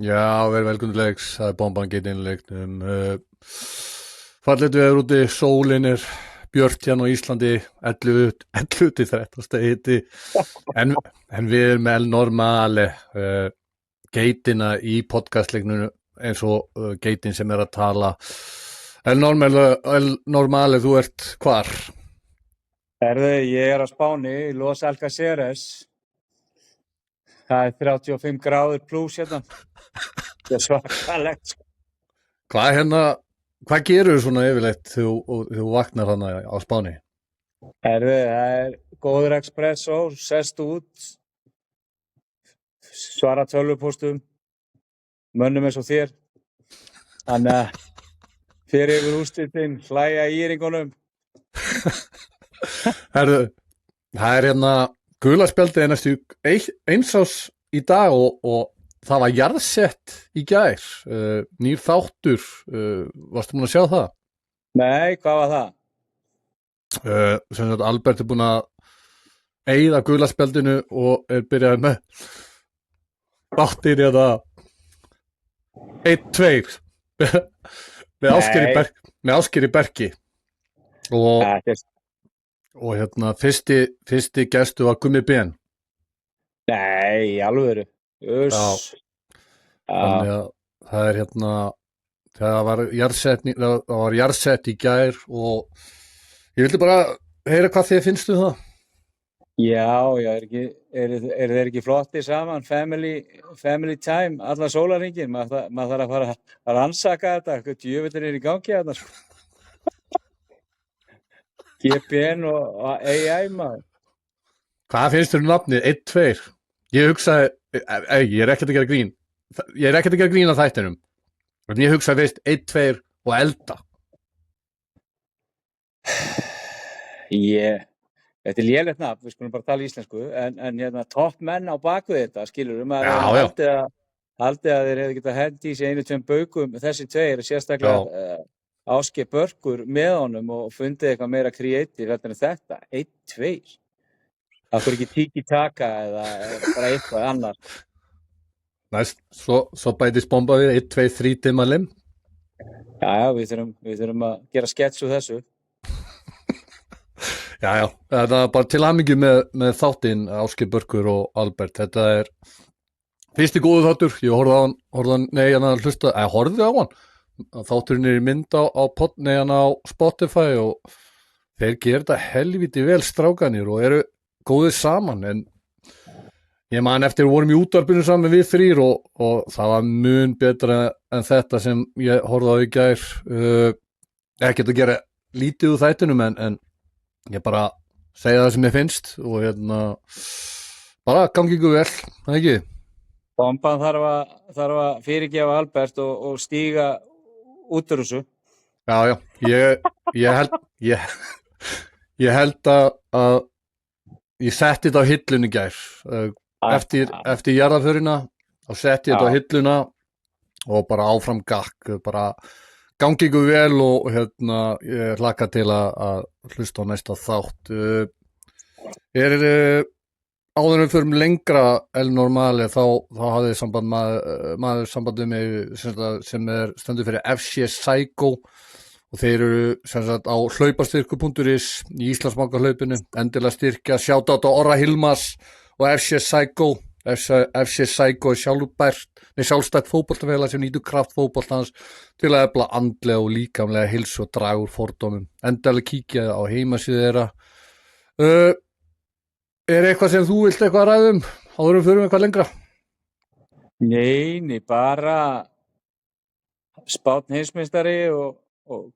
Já, verið velkominn til leiks, það er bomban getið inn í leiknum. Fallet við úti, sólin er björt hérna á Íslandi, 11 til 13 hiti, en við erum með El Normale, geitina í podcastleiknum eins og geitin sem er að tala. El Normale, þú ert hvar? Ég er á Spáni í Los Alcaceres. Það er 35 gráður pluss hérna. Það er svakalegt. Hvað gerur þú svona yfirleitt þú vaknar hana á Spáni? Það er góður espresso, sest út, svara tölvupóstum, mönnum eins og þér. Þannig að fyrir yfir úrslitin, hlæja í íringunum. Það er hérna gula spjaldið næstu eins ás í dag og það var jarðsett í gær, nýr þáttur, varstu múin að sjá það? Nei, hvað var það? Sem sagt Albert er búin að eyða gula spjaldinu og er byrjað með þáttir eða 1-2 með Ásgeiri Berki og hérna fyrsti gestu var Gummi Ben. Nei, í alvöru. Þannig að það er hérna það var jarðsett í gær og ég vildi bara heyra hvað þið finnstu það. Já, er þeir ekki flotti saman, family time, alla sólarhringinn, maður þarf að fara að rannsaka þetta, hvað djöfullinn er í gangi þarna, sko. GPN og AI, maður. Hvað finnst þér nafnið 1-2? Ég hugsaði, ég er ekkert að gera grín af þættinum, en ég hugsaði fyrst 1-2 og elda. Þetta er lélegt nafn, við skulum bara tala íslensku, en hérna topp menn á baku þetta, skilurðu, maður haldið að þeir hefðu getað hendi í sig 1-2 baukum, þessi tveir, sérstaklega Ásgeir Börkur með honum og fundið eitthvað meira kreatív heldur en þetta, 1-2. Það fyrir ekki tiki-taka eða bara eitthvað annar. Næst, svo bætist bomba við 1-2-3 dimmalim. Já, við þurfum að gera skets úr þessu. Já, það er bara til hamingju með þáttinn Ásgeir Börkur og Albert. Þetta er fyrsti góðu þáttur, ég horfði á hann. Þátturinn er í mynd á Spotify og þeir gera þetta helviti vel strákanir og eru góðir saman, en ég man eftir vorum í útvarpinu saman við þrír og það var mun betra en þetta sem ég horfði á í gær. Ekkert að gera lítið úr þættinum, en ég bara segja það sem ég finnst og hérna bara gangi ykkur vel, það ekki? Bomban þarf að fyrirgefa Albert og stíga út úr þessu. Já, ég held að ég setti þetta á hillun í gær. Eftir jarðaförina og setti þetta á hilluna og bara áfram gakk, bara gangi ykkur vel og hérna ég hlakka til að hlusta á næsta þátt. Áður en við förum lengra El Normale þá hafði maður samband mig sem stendur fyrir FC Psycho og þeir eru sem sagt á hlaupastyrku.is í Íslandsbankahlaupinu, endilega styrkja, shoutout á Orra Hilmas og FC Psycho. FC Psycho er sjálfstætt fótboltafélag sem nýtur kraft fótboltans til að efla andlega og líkamlega heilsu og draga úr fordómum. Endilega kíkja á heimasíðu þeirra. Er eitthvað sem þú vilt eitthvað ræðum áður en förum eitthvað lengra? Nei, bara Spánn heimsmeistari og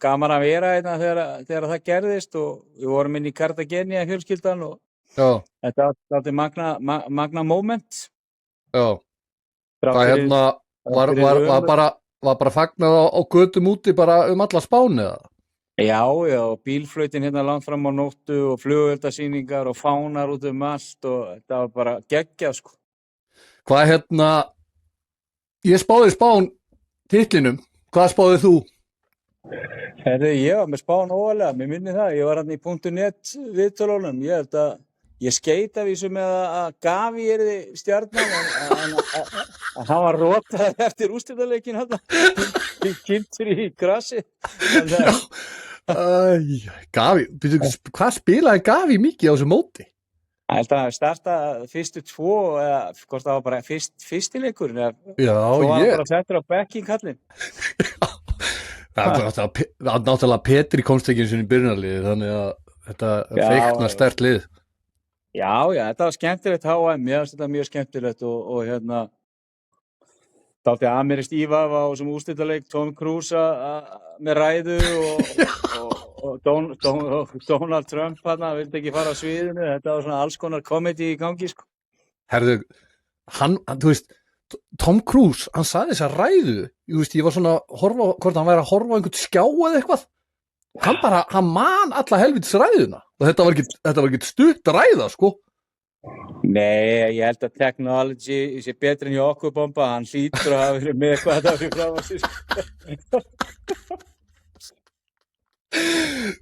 gaman að vera hérna þegar það gerðist og við vorum inn í Cartagena fjölskyldan og þetta er magna moment. Já, það hérna var bara fagnað á götum úti bara alla Spáni eða? Já, bílflautin hérna langt fram á nóttu og flugeldasýningar og fánar út allt og þetta var bara geggjað, sko. Hvað ég spáði Spán titlinum, hvað spáðið þú? Ég var með Spán óvalega, mér minni það, ég var hann í .net viðtölunum, ég held að ég skeit af þessu með að Gavi yrði stjarnan en hann var rotaður eftir úrslitaleikin kynntur í grassi. Gavi, hvað spilaði Gavi mikið á þessu móti? Ég held að hann startaði fyrstu 2 eða hvort það var bara fyrsti leikurinn Já, svo var hann bara settur á bekking kallinn. Það var náttúrulega Petri komst ekki eins og í byrjunarliði þannig að þetta feikna sterkt lið. Já, þetta var skemmtilegt HM, mér finnst þetta mjög skemmtilegt og hérna dálítið amerískt ívað á þessum úrslitaleik Tom Cruise með ræðu og Donald Trump hann vildi ekki fara á sviðinu, þetta var svona alls konar komedi í gangi sko. Herðu, þú veist Tom Cruise, hann sagði þessa ræðu ég var svona að horfa, hvort hann væri að horfa á einhvern skjá eða eitthvað hann man alla helvitis ræðuna og þetta var ekki stutt ræða sko. Nei, ég held að technology sé betri en hjá okkur bomba, hann hlýtur að hafa verið með eitthvað þetta fyrir frá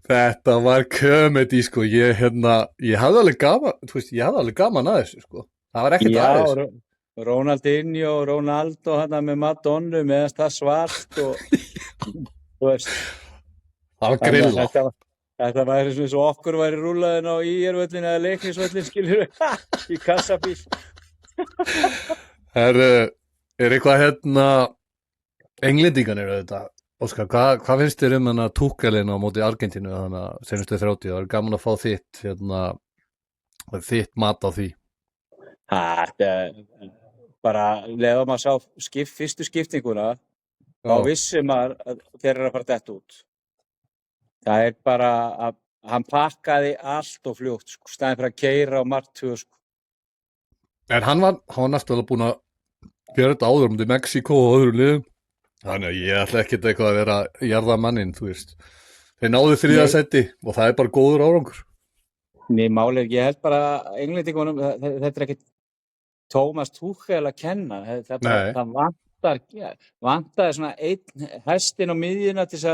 Þetta var komedi sko, ég hafði alveg gaman, ég hafði alveg gaman að þessu sko, það var ekkert aðeins. Já, Ronaldinho og Ronaldo hann með Madonnu meðan það svart og þú veist. Það var grilla. Þetta væri svona eins og okkur væri rúllaðin á IR-völlin eða Leiknisvöllin, skilur í kassabíl. Er eitthvað englendingan eru þetta? Óskar, hvað finnst þér Tuchelin á móti Argentínu þannig að senustu 30? Það er gaman að fá þitt mat á því. Þetta bara leðum að sá fyrstu skiptinguna þá vissum maður að þeir eru að fara dett út. Það er bara að hann pakkaði allt og fljótt sko, staðinn fyrir að keyra á mark 2 sko. En hann var náttúrulega búinn að gera þetta áður um til Mexíkó og öðrum liðum. Þannig að ég ætla ekkert eitthvað að vera jarða manninn, þú veist. Þeir náðu 3. sæti og það er bara góður árangur. Nei, málið, ég held bara englendingunum, þetta er ekkert Thomas Tuchel að kenna. Það vantaði svona einn hestin á miðjuna til þess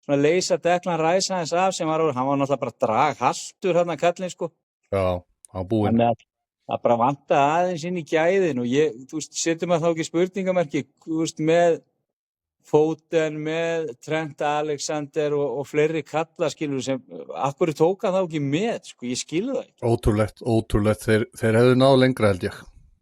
að leysa Declan Rice aðeins af sem hann var náttúrulega bara draghaltur hann að kallinn sko. Já, hann búinn. Þannig að það bara vantaði aðeins inn í gæðin og þú veist, setur maður þá ekki spurningamerki, þú veist, með Foden, með Trent Alexander og fleiri kalla skilur sem, akkur tók hann þá ekki með, sko, ég skilur það ekki. Ótrúlegt, þeir hefðu náð lengra held ég.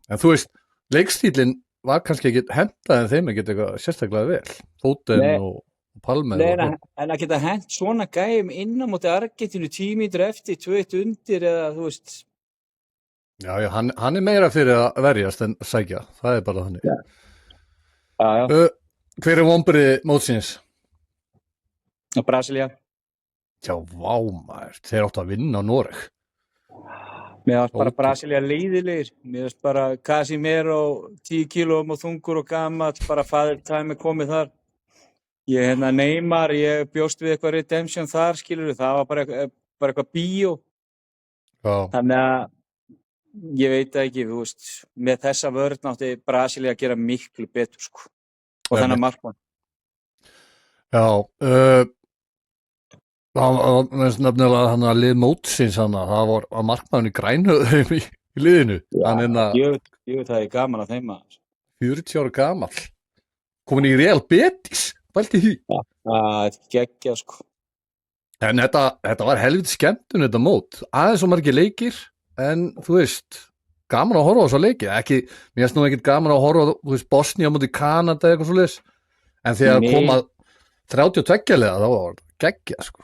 En þú veist, leikstílinn var kannski ekki hentað en þeim ekki eitthvað sérstaklega vel. Foden og Palmer. Nei, en að geta hent svona gæjum inn á móti Argentínu 10 mínútur eftir, 2-1 undir eða þú veist. Já, hann er meira fyrir að verjast en sækja, það er bara þannig. Já. Hver er vonbrigði mótsins? Brasilia. Já, vá maður, þeir áttu að vinna á Noreg. Mér varst bara Brasilia leiðilegir, mér varst bara Casimiro 10 kílóum og þungur og gamall, bara father time er komið þar. Ég Neymar, ég bjóst við eitthvað redemption þar, skilur við, það var bara eitthvað bíó. Já. Þannig að ég veit ekki, þú veist, með þessa vörn átti Brasilia að gera miklu betur, sko. Og þennan markmann. Já, það var nefnilega hann að lið mótsins hann að það var markmann í grænhöðum í liðinu. Já, ég veit það er gaman að þeim að. 40 ára gamall. Komin í Real Betis, bælti því. Já, þetta geggjað, sko. En þetta var helviti skemmtun þetta mót. Aðeins svo margir leikir, en þú veist, gaman að horfa á þessa leiki. Mér finnst nú ekkert gaman að horfa á, þú veist, Bosnia á móti Kanada eitthvað svoleiðis. En þegar komað 32 liða, þá var þetta geggjað, sko.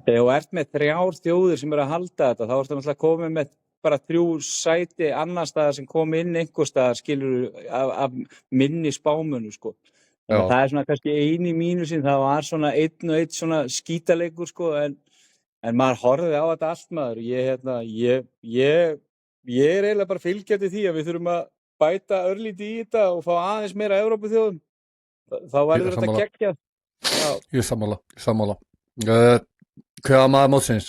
Þegar þú ert með 3 þjóðir sem eru að halda þetta, þá ertu náttúrulega komið með bara 3 sæti annar staðar sem kom inn einhver staðar, skilur af minni spámunu, sko. Það er svona kannski eini mínusinn, það var svona einn og einn svona skítaleikur, sko, en maður horfði á þetta allt maður. Ég er eiginlega bara fylgjandi því að við þurfum að bæta örlítið í þetta og fá aðeins meira Evrópuþjóðum. Þá verður þetta geggjað. Ég er sammála. Hvað maður mótsins?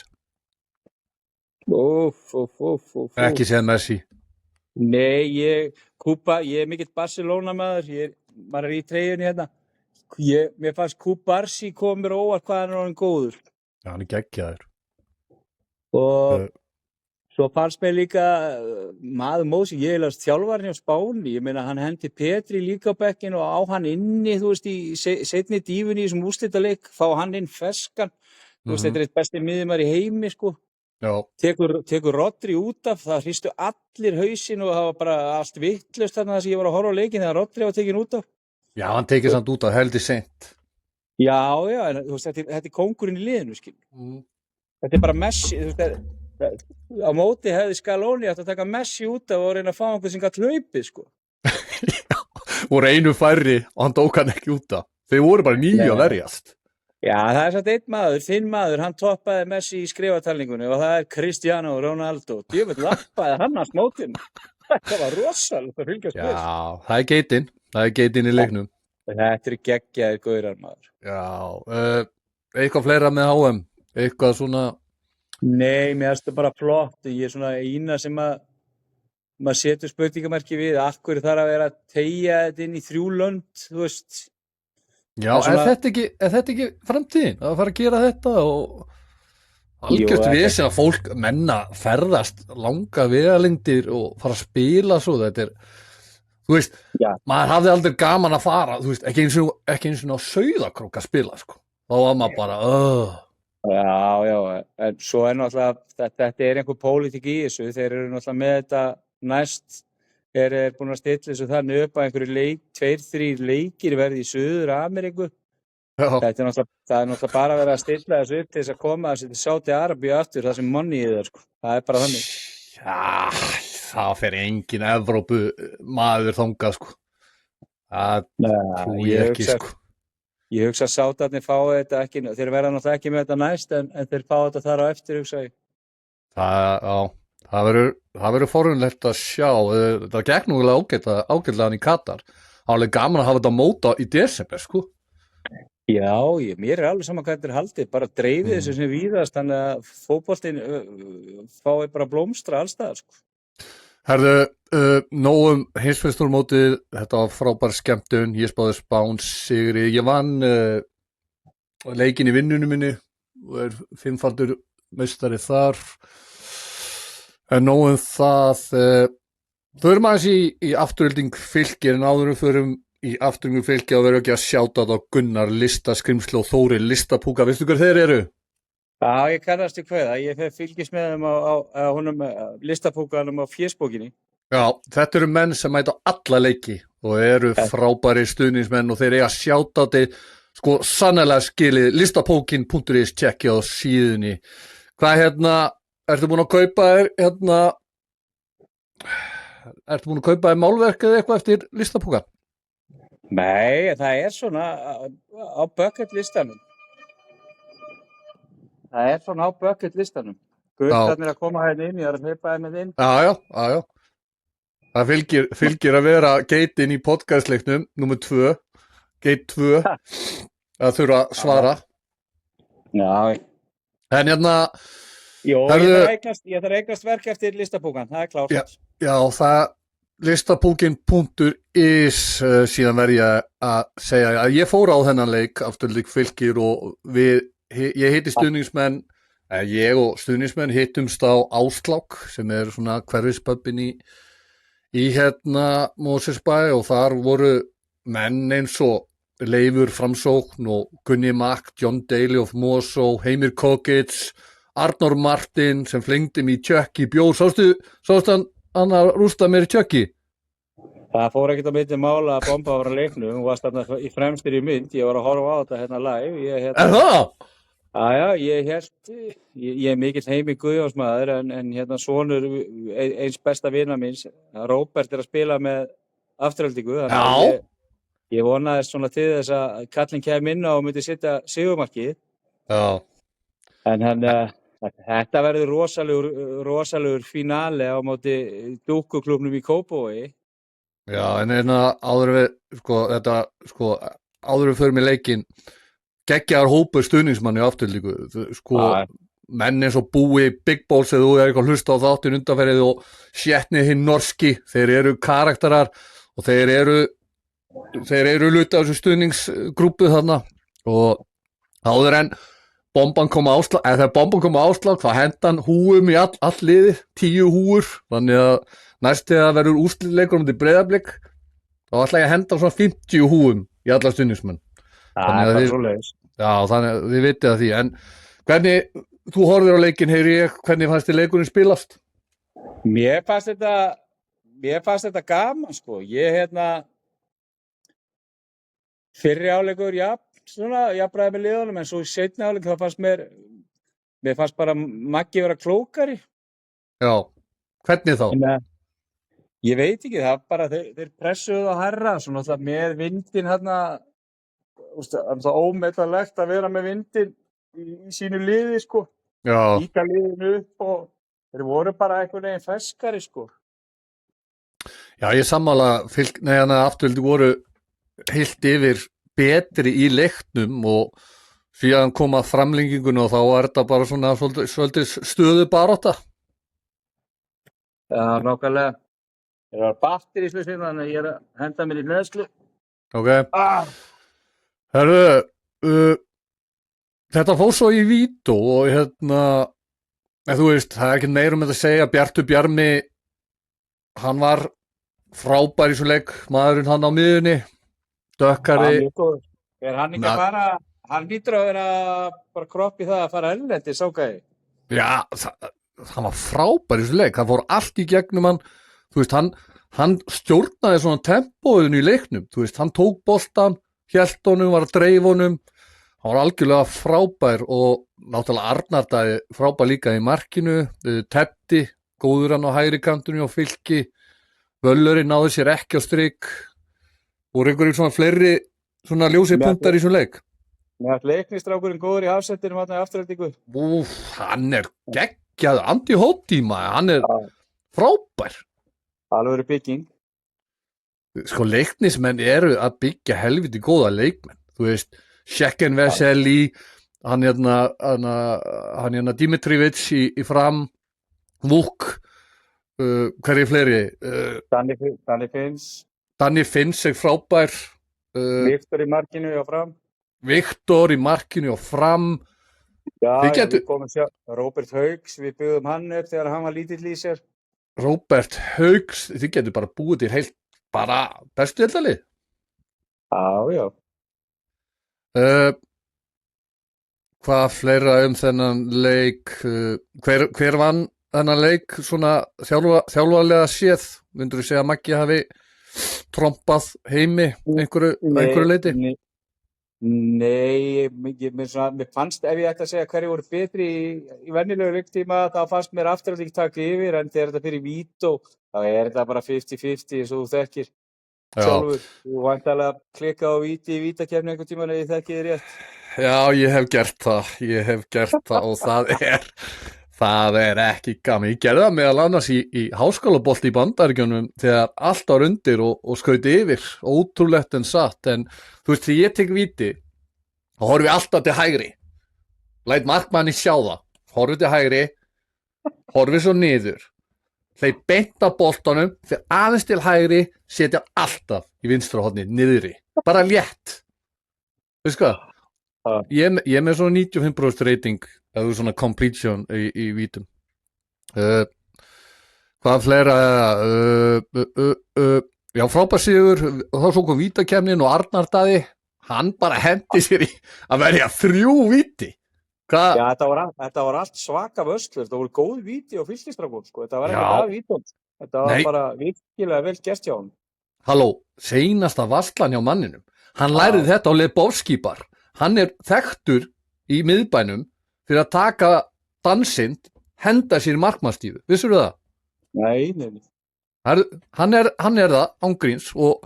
Ekki séð Messi. Nei, ég er mikill Barcelona maður, maður er í treyjunni hérna. Mér fannst Kubarsi kom mér óvart hvað hann er orðinn góður. Já, hann er geggjaður. Og Svo fannst mér líka maður mósi, ég hefði þjálfarinn hjá Spáni, ég meina hann hendi Petri líka á bekkinn og á hann inni, þú veist, í seinni dífunni í þessum úrslitaleik, fá hann inn ferskan, þú veist, þetta er eitt besti miðjumaður í heimi, sko. Já. Tekur Rodri út af, það hristu allir hausinn og það var bara allt vitlaust þarna þess að ég var að horfa á leikinn þegar Rodri var tekin út af. Já, hann tekið samt út af heldur seint. Já, en þú veist, þetta er kóngurinn í liðinu, skil. Þetta er bara Messi, þú veist, á móti hefði Scaloni átt að taka Messi út af og reyna að fá einhvern sem gat hlaupið, sko. Já, voru einu færri og hann tók hann ekki út af. Þeir voru bara 9 að verjast. Já, það er satt einn maður, þinn maður, hann toppaði Messi í skrifatalningunni og það er Cristiano Ronaldo. Djöfull lappaði hann að smótinu. Það var rosalegt að fylgjast með. Já, það er geitinn í leiknum. Þetta eru geggjaðir gaurar, maður. Já, eitthvað fleira með HM, eitthvað svona... Nei, mér finnst það bara flott. Ég er svona eina sem maður setur spurningamerki við. Akkur þarf að vera að teygja þetta inn í 3 lönd, þú veist. Já, svona... er þetta ekki framtíðin? Að fara að gera þetta og algjört vesen að fólk menna ferðast langa vegalengdir og fara að spila svo. Þetta er, þú veist, maður hafði aldrei gaman að fara, þú veist, ekki eins og á Sauðárkrók að spila, sko. Þá var maður bara, Já, en svo er náttúrulega, þetta er einhver pólitík í þessu, þeir eru náttúrulega með þetta næst, er búin að stilla þessu þannig upp að einhverju 2-3 leikir verði í Suður-Ameríku. Það er náttúrulega bara að vera að stilla þessu upp til þess að koma þessu til Sádi-Arabíu aftur, það sem moneyið er, sko. Það er bara þannig. Já, það fer engin Evrópu maður þangað, sko. Það trúi ég ekki, sko. Ég hugsa að Sátarnir fái þetta ekki, þeir verða náttúrulega ekki með þetta næst en þeir fá þetta þar á eftir, hugsa ég. Það verður forunlegt að sjá, það gekk núlega ágætlega hann í Katar. Það var alveg gaman að hafa þetta móta í desember, sko. Já, mér er alveg saman hvað þetta er haldið, bara dreifið þessu sem víðast, þannig að fótboltinn fái bara blómstra allstaðar, sko. Herðu, nógum heimsmeistarmótið, þetta var frábær skemmtun, ég spáði Spán sigri, ég vann leikinn í vinnunum minni og er 5-faldur meistari þar, en nógum það, förum aðeins í afturölding Fylkir, en áðurum förum í afturölding Fylkir og verðum ekki að sjáta þetta á Gunnar Listaskrimsli og Þóri Listapúka, veistu hver þeir eru? Já, ég kannast ekki hvað það. Ég fylgist með þeim á honum listapúkanum á fésbókinni. Já, þetta eru menn sem mæta alla leiki og eru frábæri stuðningsmenn og þeir eiga sjátáti, sko, sannlega skilið listapókin.is, tjekkja á síðunni. Hvað ertu búin að kaupa þér málverk eða eitthvað eftir listapókan? Nei, það er svona á bucket listanum. Það er svona á bucket listanum. Guðarnir að koma hérna inn, ég er að hleypa þeim með inn. Já. Það fylgir að vera geitin í podcastleiknum, nummer 2, geit 2, að þurfa að svara. Já. En Jó, ég þarf að eignast verk eftir listapúkan, það er klárt. Já, það listapúkin.is síðan verð ég að segja að ég fór á þennan leik, afturleik Fylkir og ég hitti stuðningsmenn, ég og stuðningsmenn hittumst á Ásklák sem er svona hverfispöbbin í Mosfellsbæ og þar voru menn eins og Leifur Framsókn og Gunni Mack, John Daly of Mosó, Heimir Kokits, Arnór Martin sem flengdi mig í tjökki bjór, sástu hann að rústa mér í tjökki? Það fór ekkert að milli mála að bomba ára leiknum, hún var þarna í fremstir í mynd, ég var að horfa á þetta live. Er það? Ég er mikill Heimir Guðjónsmaður en sonur eins besta vina míns, Róbert er að spila með Aftureldingu, þannig að ég vonaðist svona til þess að kallinn kæmi inn og myndi setja sigurmarkið. Já. En þetta verður rosalegur finale á móti dúkkuklúbnum í Kópavogi. Já, en áður við förum í leikinn, geggjaðar hópur stuðningsmanni á Aftureldingu, menn eins og Búi, Big Balls eða þú er eitthvað hlusta á þáttin undanferðið og Sjetni hinn norski, þeir eru karakterar og þeir eru luta af þessu stuðningsgrúpu þarna og áður en bomban kom á áslag, eða þegar bomban kom á áslag þá henda hann húum í all liði 10 húur, þannig að næst þegar það verður úrslitleikur um til Breiðablik þá ætla ég að henda svona 50 húum í alla stuðningsmenn. Það er bara svoleiðis. Já, þannig að þið vitið að því, en hvernig, þú horfir á leikinn, heyri ég, hvernig fannst þið leikurinn spilast? Mér fannst þetta gaman, sko. Ég, fyrri áleikur, jafnræði með liðunum, en svo í seinni áleik þá fannst mér fannst bara Maggi vera klókari. Já, hvernig þá? Ég veit ekki, það bara, þeir pressuðu á hærra, svona alltaf með vindin það ómetanlegt að vera með vindin í sínu liði, sko. Já. Íta liðinu upp og þeir voru bara einhvern veginn ferskari, sko. Já, ég sammála, afturveldi voru heilt yfir betri í leiknum og síðan kom að framlengingunni og þá er þetta bara svona svolítið stöðu barátta. Já, nákvæmlega. Ég var battir í slösinu, þannig að ég er að henda mér í hleðslu. Ok. Herru, þetta fór svo í vító og þú veist, það er ekki meira um þetta að segja, Bjartur Bjarmi, hann var frábær í svo leik, maðurinn hann á miðjunni, dökkari. Er hann ekki að fara, hann lítur að vera bara kropp í það að fara erlendi, sákaði? Já, hann var frábær í svo leik, hann fór allt í gegnum hann, þú veist, hann stjórnaði svona tempóinu í leiknum, þú veist, hann tók boltan, hélt honum, var að dreif honum, hann var algjörlega frábær og náttúrulega Arnar Daði frábær líka í markinu, Teddi, góður hann á hægri kantinu og Fylki, Völlurinn náði sér ekki á strik, voru einhverjum svona fleiri svona ljósir punktar í svona leik. Með að leiknistrákurinn góður í hafsettinum hann í afturhaldingu. Hann er geggjað, Andi Hóttíma, hann er frábær. Alveg bygging. Sko leiknismenn eru að byggja helviti góða leikmenn, þú veist, Shekken Veseli, hann Dimitrivic í fram, Vuk, hverju fleiri? Danny Finns er frábær. Viktor í markinu og fram. Já, við komum sjá, Róbert Hauks, við byggðum hann upp þegar hann var lítill í sér. Róbert Hauks, þið getur bara búið til heilt bara bestu hellalið. Já. Hvað fleira þennan leik? Hver vann þennan leik svona þjálfarlega séð? Myndirðu segja að Maggi hafi trompað heimi einhverju leiti? Nei, mér fannst, ef ég ætti að segja hverju voru betri í venjulegu leiktíma, þá fannst mér afturhalding taka yfir, en þegar þetta fyrir vító, þá er þetta bara 50-50 eins og þú þekkir sjálfur. Þú væntanlega klikka á víti í vítakefni einhvern tímann ef ég þekki þið rétt. Já, ég hef gert það og það er ekki gaman. Ég gerði það meðal annars í háskólabolti í Bandaríkjunum þegar allt var undir og skaut yfir, ótrúlegt en satt, en þú veist, þegar ég tek víti, þá horfi alltaf til hægri. Læt markmanni sjá það. Horfi til hægri, horfi svo niður. Hleyp beint af boltanum, fyrir aðeins til hægri, setja alltaf í vinstra horni, niðri. Bara létt. Veistu hvað? Ég er með svona 95% rating, eða svona completion í vítum. Hvað fleira? Já, frábær sigur, þá svo kom vítakefnin og Arnar Daði, hann bara hendi sér í að verja 3 víti. Já, þetta var allt svaka vöslur, þetta voru góð víti og fylkistrákun, sko, þetta var ekki það vítum. Þetta var bara virkilega vel gert hjá hann. Halló, seinasta varslan hjá manninum, hann lærið þetta á Lebowski bar. Hann er þekktur í miðbænum fyrir að taka dansinn, henda sér í markmannstífu. Vissirðu það? Nei. Hann er það, ángríns, og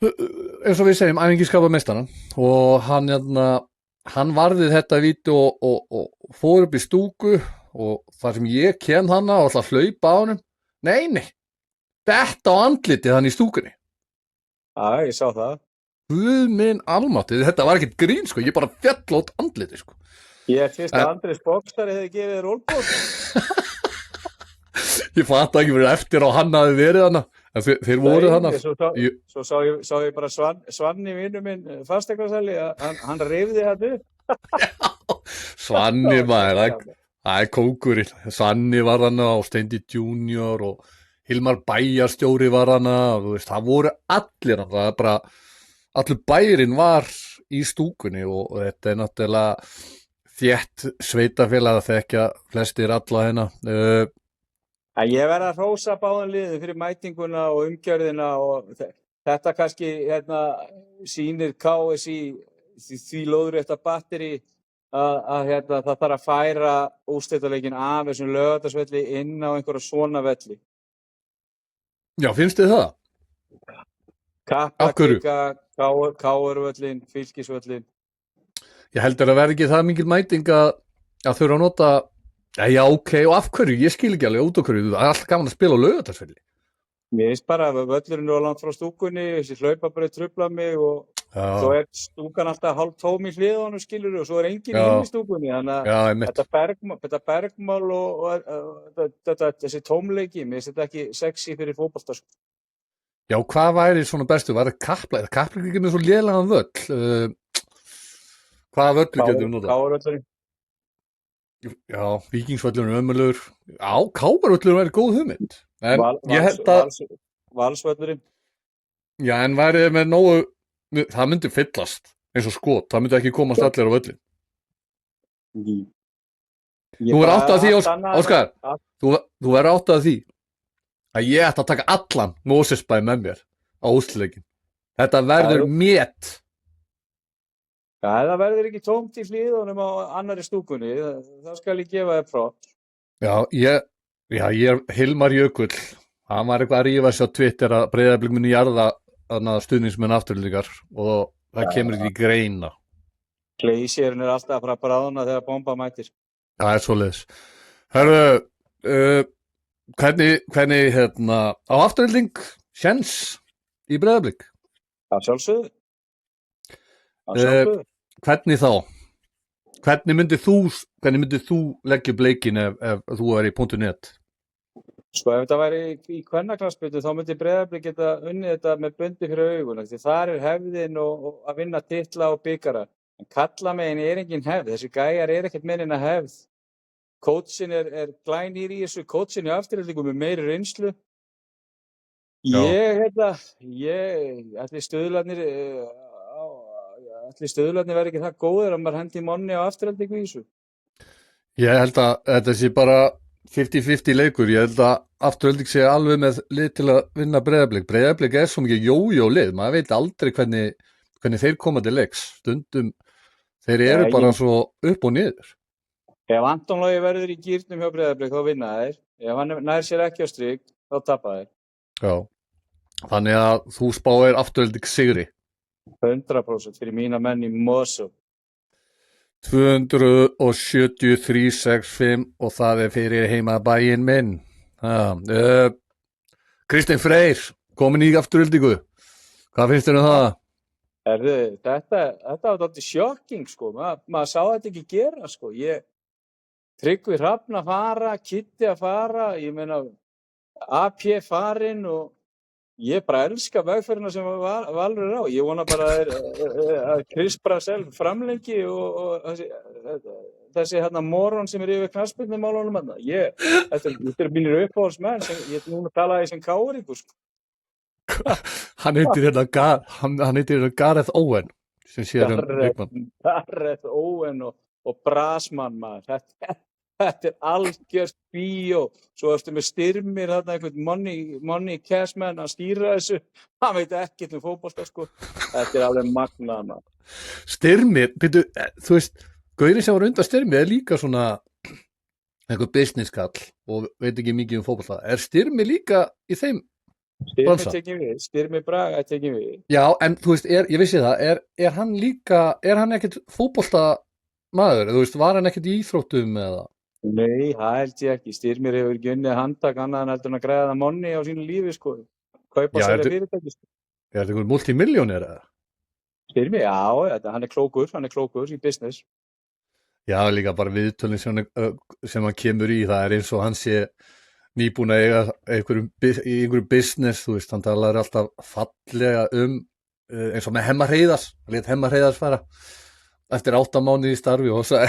eins og við segjum, æfingiskapa meistarana, og hann varðið þetta víti og fór upp í stúku, og þar sem ég kem hana og ætla að hlaupa á honum, nei, þetta á andlitið hann í stúkunni. Já, ég sá það. Guð minn almáttið, þetta var ekkert grín, sko, ég bara fjall át andliti, sko. Ég fyrst að Andrés Boxari hefði gefið þér rólbót. Ég fatt ekki fyrir eftir á hann hafi verið hana, en þeir voru hana. Svo sá ég bara Svanni vinnu minn fasteignarsali, hann reyfði hann upp. Svanni maður, það kóngurinn. Svanni var hana og Steindi Junior og Hilmar Bæjarstjóri var hana, þú veist, það voru allir hana, það er bara, allur bærin var í stúkunni og þetta náttúrulega þétt sveitafélag að þekkja flestir alla hérna. Ég verð að hrósa báðum liðum fyrir mætinguna og umgjörðina og þetta kannski sýnir KSÍ því lóðrétta batteri að það þarf að færa úrslitaleikinn af þessum Laugardalsvelli inn á einhverja svona velli. Já, finnst þið það? Kaplakrika, KR-völlin, Fylkisvöllin. Ég heldur að verði ekki það mikil mæting að þurfa að nota. Já, ok, og af hverju? Ég skil ekki alveg út á hverju. Það er alltaf gaman að spila á Laugardalsvelli. Mér finnst bara að völlurinn er langt frá stúkunni, þessi hlaupabraut truflar mig og svo er stúkan alltaf hálf tóm í hliðunum, skilur, og svo er enginn inn í stúkunni. Þannig að þetta bergmál og þessi tómleiki, mér finnst þetta ekki sexy fyrir fótbolta. Já, hvað væri svona bestu? Var það Kaplakriki? Kaplakriki með svo lélegan völl? Hvaða völlu getum við notað? KR-völlurinn. Já, Víkingsvöllurinn er ömurlegur. Já, KR-völlurinn væri góð hugmynd. En ég held að Valsvöllurinn. Já, en væri með nógu, það myndi fyllast eins og skot, það myndi ekki komast allir á völlin. Þú verður átt að því, Óskar, þú verður átt að því að ég ætti að taka allan Mosesbæ með mér á úrslitaleikin. Þetta verður met. Já, það verður ekki tómt í hliðunum á annari stúkunni, það skal ég gefa þér frá. Já, ég er Hilmar Jökull, hann var eitthvað að rífa sig á Twitter að Breiðablik muni jarða stuðningsmenn afturlíkar og það kemur ekki greina. Gleysirinn er alltaf að fara að bráðna þegar bomba mætir. Það er svoleiðis. Hörðu, hvernig á afturlík séns í Breiðablik? Það sjálfsögðu. Hvernig þá? Hvernig myndið þú leggja upp leikinn ef þú væri í .net? Sko, ef þetta væri í kvennaknattspyrnu þá myndi Breiðablik geta unnið þetta með bundi fyrir augun. Því þar er hefðin og að vinna titla og bikara. En karlamegin er engin hefð. Þessi gæjar er ekkert meira en að hefð. Kótsinn er glænýr í þessu. Kótsinn í afturhaldingu með meiri reynslu. Ætli stöðlarnir verði ekki það góður að maður hendi Monni á afturhaldingu í þessu? Ég held að þetta sé bara 50-50 leikur. Ég held að afturhalding sé alveg með lið til að vinna Breiðablik. Breiðablik er svo mikið jójó-lið. Maður veit aldrei hvernig þeir koma til leiks. Stundum þeir eru bara svo upp og niður. Ef Anton Logi verður í gírnum hjá Breiðablik þá vinna þeir. Ef hann nær sér ekki á strik þá tapa þeir. Já. Þannig að þú spáir afturhalding sigri. 100% fyrir mína menn í Mosó. 273-65 og það er fyrir heimabæinn minn. Kristinn Freyr, komin í afturhaldingu. Hvað finnst þér um það? Þetta var dálítið sjokking, sko. Maður sá þetta ekki gera, sko. Tryggvi Hrafn að fara, Kitti að fara, ég meina AP farinn og ég bara elska vegferðina sem Valur er á. Ég vona bara að Chris Brassell framlengi og þessi moron sem er yfir knattspyrnumálunum. Þetta er mínir uppáhaldsmenn. Ég er núna að tala því sem káringur. Hann heitir Gareth Owen sem sér Gareth Owen og Brasmann, maður. Þetta er algjört bíó. Svo ertu með Styrmir, einhvern money cashman að stýra þessu. Hann veit ekkert fótbolta, sko. Þetta er alveg magnað, maður. Styrmir, þú veist, gaurinn sem var undan Styrmir er líka svona einhver business kall og veit ekki mikið fótbolta. Er Styrmir líka í þeim? Styrmir Braga tekið við. Já, en þú veist, ég vissi það, er hann ekkert fótbolta maður? Þú veist, var hann ekkert í íþróttum eða? Nei, það held ég ekki. Styrmir hefur ekki unnið handtak annað en heldur hann að græða það Monni á sínu lífi, sko. Kaupa sér fyrirtæki, sko. Er þetta einhver multimilljónir eða? Styrmir, já, hann er klókur í business. Já, líka bara viðtölin sem hann kemur í, það er eins og hann sé nýbúin að eiga í einhverju business, þú veist, hann talar alltaf fallega eins og með Hemma Hreiðars, hann lét Hemma Hreiðars fara eftir 8 mánuði í starfi og svo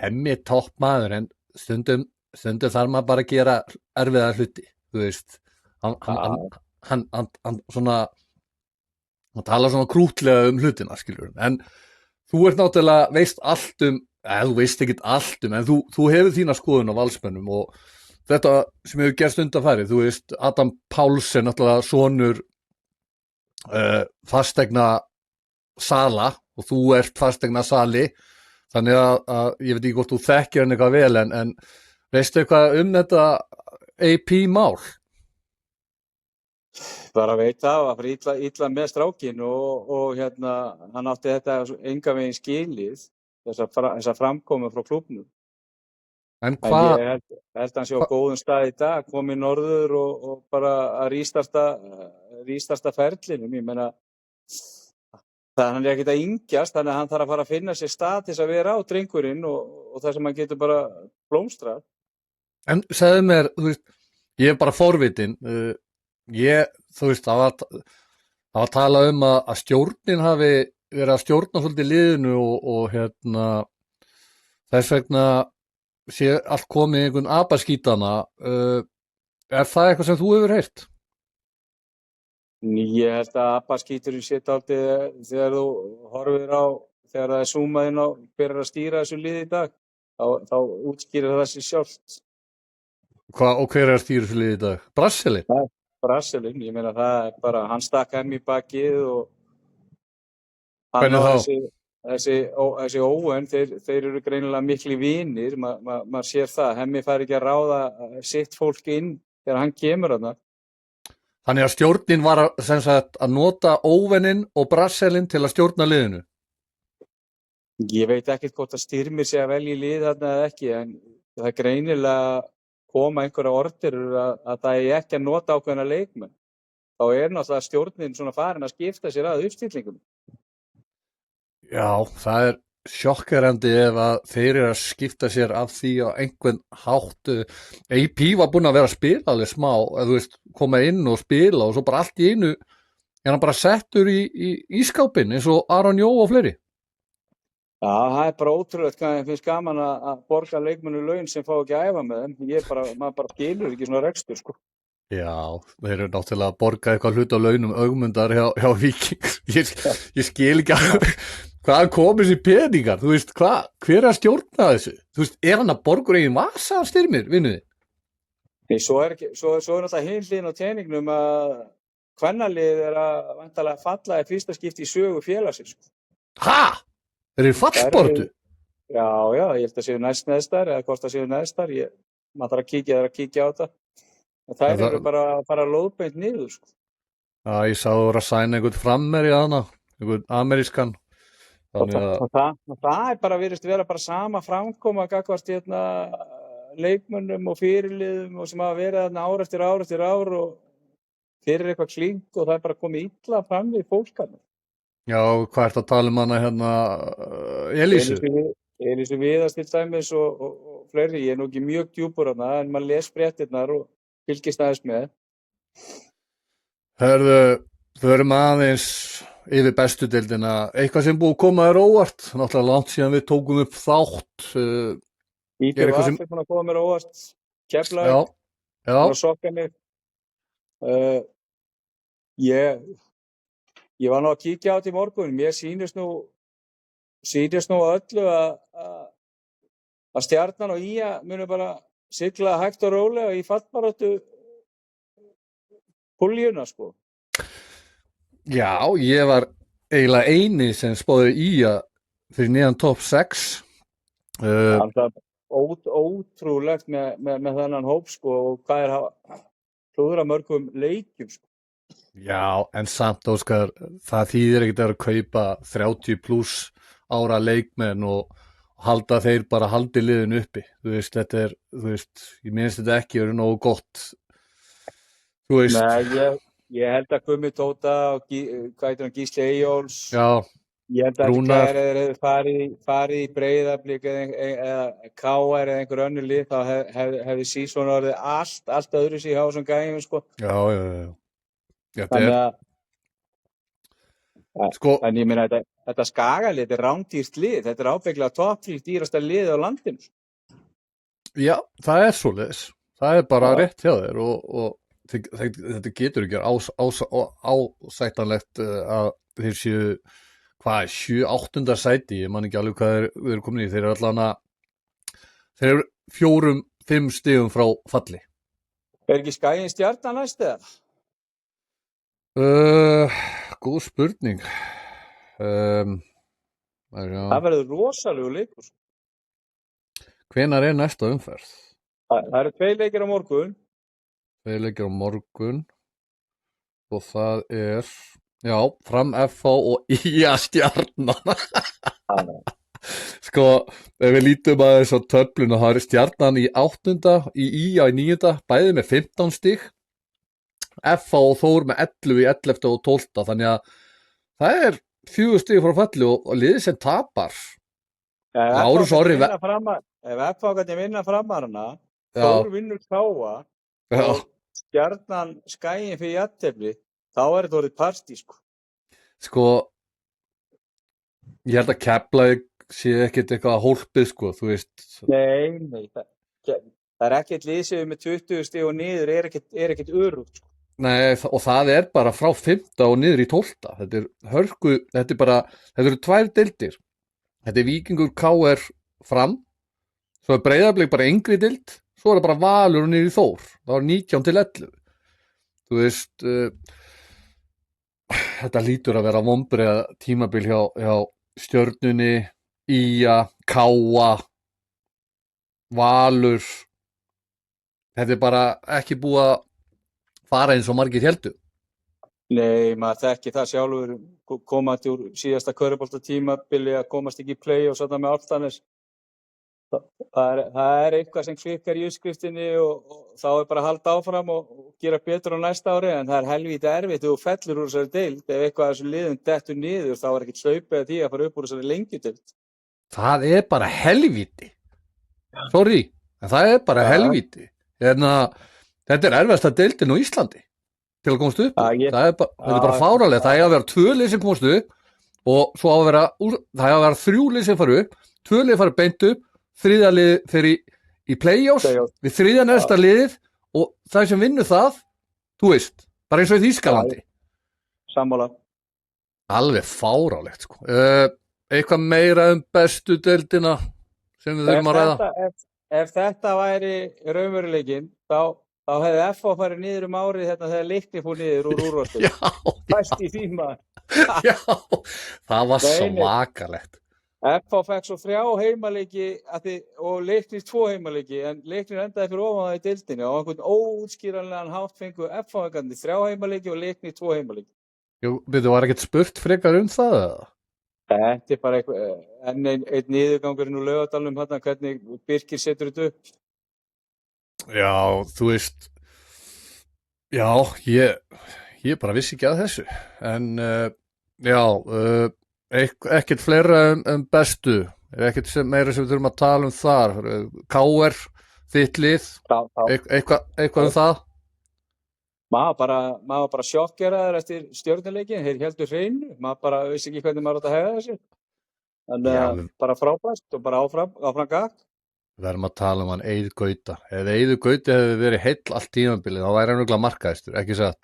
Hemmi topp maður en stundum þarf maður bara að gera erfiða hluti, þú veist hann svona hann tala svona krútlega hlutina, skilur en þú ert náttúrulega veist allt þú veist ekkert allt en þú hefur þína skoðun á valsmönnum og þetta sem hefur gerst undanfarið, þú veist Adam Páls er náttúrulega sonur fastegna sala og þú ert fastegna sali þannig að ég veit ekki hvort þú þekkir hann eitthvað vel en veistu eitthvað þetta AP-mál? Bara veit það að fara illa með strákin og hann átti þetta enga veginn skilið þessa framkomu frá klúbbnum. En hvað? Ég held hann sé á góðum stað í dag, komið norður og bara að rístarta ferlinum. Ég meina, hann er ekkert að yngjast, þannig að hann þarf að fara að finna sér stað til þess að vera á drengurinn og það sem hann getur bara blómstrað. En segðu mér, þú veist, ég er bara forvitin, þú veist, það var að tala að stjórnin hafi verið að stjórna svolítið liðinu og þess vegna sé allt komið einhvern apaskítana. Er það eitthvað sem þú hefur heyrt? Ég held að apaskíturinn sé dálítið þegar þú horfir á, þegar það er zoomað inn á hver er að stýra þessu liði í dag, þá útskýrir það sér sjálft. Og hver er að stýra þessu liði í dag? Brasselin? Brasselin, ég meina það er bara, hann stakk Hemmi í bakið og hann á þessi Óen, þeir eru greinilega mikli vinir, maður sér það, Hemmi fær ekki að ráða sitt fólk inn þegar hann kemur þarna. Þannig að stjórnin var að nota Óveninn og Brasselin til að stjórna liðinu? Ég veit ekkert hvort að Styrmir sé að velja lið þarna eða ekki, en það er greinilega koma einhverja orderur að það er ekki að nota ákveðna leikmenn. Þá er náttúrulega stjórnin svona farin að skipta sér að uppstillingum. Já, það er sjokkerandi ef að þeir eru að skipta sér af því á einhvern hátt. AP var búinn að vera að spila alveg smá, eða þú veist, koma inn og spila og svo bara allt í einu er hann bara settur í skápinn eins og Aron Jó og fleiri. Já, það er bara ótrúlegt hvað ég finnst gaman að borga leikmennu laun sem fá ekki að æfa með þeim. Maður bara skilur ekki svona rekstur, sko. Já, þeir eru náttúrulega að borga eitthvað hlut á launum Ögmundar hjá Víkings. Ég skil ekki að hvað komið sér peningar, þú veist, hver er að stjórna þessu? Þú veist, er hann að borgur eigin vasa af Styrmir, vinnuði? Svo er náttúrulega hin hliðin á teningnum að kvennalið er að væntanlega falla í fyrsta skipti í sögu félagsins. Ha? Þeir eru fallsportu? Já, ég held að séu neðstar eða hvort það séu neðstar, maður þarf að kíkja á þetta. Það eru bara að fara lóðbeint niður, sko. Já, ég sá þú að sæna einhvern frammeir í hana, einhvern amerískan. Það er bara virðist vera bara sama framkoma gagnvart leikmönnum og fyrirliðum og sem hafa verið þarna ár eftir ár og fyrir eitthvað klink og það er bara komið illa fram við fólkarna. Já, hvað ert að tala hana Elísu? Elísu Viðars til dæmis og fleiri, ég er nú ekki mjög djúpur hana en maður les fréttirnar og fylgist aðeins með. Hörðu, förum aðeins yfir bestu deildina, eitthvað sem búið að koma þér óvart, náttúrulega langt síðan við tókum upp þátt. Íbjör var fyrir að koma mér óvart, Keflavík, og sokka mig. Ég var nú að kíkja á þetta í morgun, mér sýnist nú öllu að Stjarnan og ÍA munu bara sigla hægt og rólega í fallbaráttu púljuna, sko. Já, ég var eiginlega eini sem spáði ÍA fyrir neðan topp 6. Það er ótrúlegt með þennan hóp, sko, og hvað er hlúðra mörgum leikjum, sko. Já, en samt, Óskar, það þýðir ekkert að kaupa 30 pluss ára leikmenn og halda þeir bara haldi liðin uppi. Þú veist, ég minnst þetta ekki verið nógu gott. Þú veist. Nei, ég held að Gummi Tóta og Gísli Eyjóls. Já, ég held að það hefði farið í Breiðablik eða KR eða einhver önnur lið, þá hefði síðan orðið allt öðru síðan á þessum gæjum, sko. Já. Þannig að Sko, En ég meina þetta Skagalið, þetta rándýrt lið, þetta ábyggilega topp 3 dýrasta lið á landinu. já, það er svoleiðis. Það er bara Já. rétt hjá þér og þetta getur ekki ásættanlegt að þeir séu, hvað er, 7-8. sæti, ég man ekki alveg hvað þeir eru komin í, þeir eru allan þeir eru 4-5 stigum frá falli. Er ekki Skaginn Stjarnan næst eða? Góð spurning. Það verður rosalegu leikur. Hvenær er næsta umferð? Það eru 2 leikir á morgun. 2 leikir á morgun og það er, já, Fram FH og IA Stjarnan. Sko, ef við lítum að þess á töfluna, það er Stjarnan í 8. í IA í 9. bæði með 15 stig, FH og Þór með 11 í 11. og 12. þannig að það er 4 stig frá falli og liðið sem tapar. Lárus Orri Ef FH gæti vinna Framarana, Þór vinnur Káa og Stjarnan Skaginn fyrir jafntefli, þá er þetta orðið partí, sko. Sko, ég held að Keflavík sé ekkert eitthvað hólpið, sko, þú veist. Nei, það er ekkert lið sem með 20 stig og niður er ekkert örugt, sko. Nei, og það er bara frá 5. og niður í 12. Þetta er hörku, þetta eru 2 deildir. Þetta er Víkingur, KR, Fram, svo er Breiðablik bara yngri deild, svo er það bara Valur og niður í Þór. Það var 19-11. Þú veist, þetta lítur að vera vonbrigða tímabil hjá Stjörnunni, IA, Káa, Valur. Þetta er bara ekki búið að fara eins og margir heldur. Nei, maður þekki það sjálfur, komandi úr síðasta körfuboltatímabili að komast ekki í play og svona með Álftanes. Það er eitthvað sem klikkar í uppskriftinni og þá er bara að halda áfram og gera betur á næsta ári, en það er helvíti erfitt og fellur úr þessari deild. Ef eitthvað af þessum liðum dettur niður, þá er ekkert hlaupið að því að fara upp úr þessari lengjudeild. Það er bara helvíti. Sorry, en það er bara helvíti. Þetta er erfiðasta deildin á Íslandi til að komast upp. Þetta er bara fáránlegt. Það er að vera 2 lið sem komast upp og svo það er að vera 3 lið sem fara upp, 2 lið fara beint upp, 3. lið fyrir í play-offs við 3. neðsta liðið og það sem vinnur það, þú veist, bara eins og í Þýskalandi. Sammála. Alveg fáránlegt, sko. Eitthvað meira bestu deildina sem við þurfum að ræða? Ef þetta væri raunveruleikinn, þá hefði FH farið niður árið þegar Leiknir fór niður úr úrvalsdeild. Já. Fæst í því maður. Já, það var svakalegt. FH fekk svo 3 heimaleiki og Leiknir 2 heimaleiki, en Leiknir endaði fyrir ofan það í deildinni og á einhvern óútskýranlegan hátt fengu FH-ingandi 3 heimaleiki og Leiknir 2 heimaleiki. Jú, var ekkert spurt frekar það eða? Þetta er bara einn niðurgangurinn úr Laugardalnum, hvernig Birkir setur þetta upp. Já, þú veist, já, ég bara vissi ekki að þessu, en ekkert fleira bestu, ekkert meira sem við þurfum að tala þar, KR, þitt lið, eitthvað það? Maður bara sjokkeraður eftir Stjörnuleikin, þeir heldur hreinu, maður bara vissi ekki hvernig maður átt að hegða þessu. En bara frábært og bara áfram gakk. Við erum að tala hann Eiður Gauta. Ef Eiður Gauti hefði verið heill allt tímabilið, þá væri hann örugglega markahæstur, ekki satt?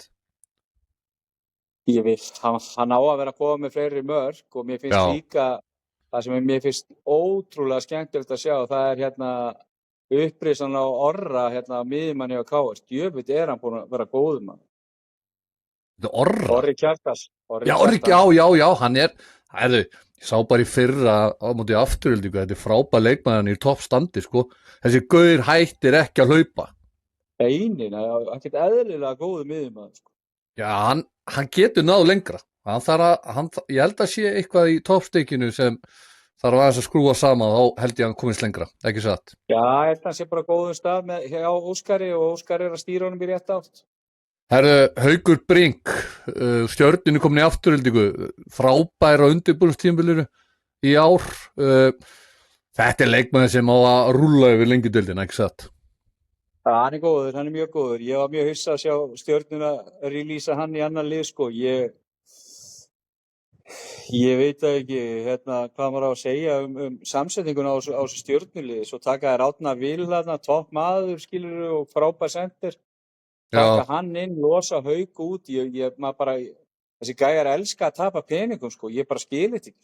Ég veist, hann á að vera að koma með fleiri mörk og mér finnst líka, það sem mér finnst ótrúlega skemmtilegt að sjá, það er upprisan á Orra, miðjumanni á KR. Djöfull er hann búinn að vera góður mann. Þetta er Orra? Orri Kjartans. Já, hann er, ég sá bara í fyrra á móti Aftureldingu, þetta er frábær leikmaður í toppstandi, sko. Þessi gaur hættir ekki að hlaupa. Einin, ekkert eðlilega góður miðjumaður, sko. Já, hann getur náð lengra. Ég held að sé eitthvað í toppstekinu sem þarf aðeins að skrúa saman, þá held ég að hann komist lengra, ekki satt? Já, ég held að hann sé bara góðum stað hjá Óskari og Óskari er að stýra honum í rétt átt. Herðu, Haukur Brink, Stjörnunni komin í Aftureldingu, frábær á undirbúningstímabilinu í ár. Þetta er leikmaður sem á að rúlla yfir lengjudöldina, ekki satt? Ja, hann er góður, hann er mjög góður. Ég var mjög hissa að sjá Stjörnuna releasa hann í annan lið, sko. Ég veit það ekki, hvað maður á að segja samsetninguna á þessu stjörnuliði. Svo taka þær Árna Vil þarna, topp maður, skilurðu, og frábær senter. Taka hann inn, losa Hauk út. Maður bara, þessi gæjar elska að tapa peningum, sko. Ég bara skil þetta ekki.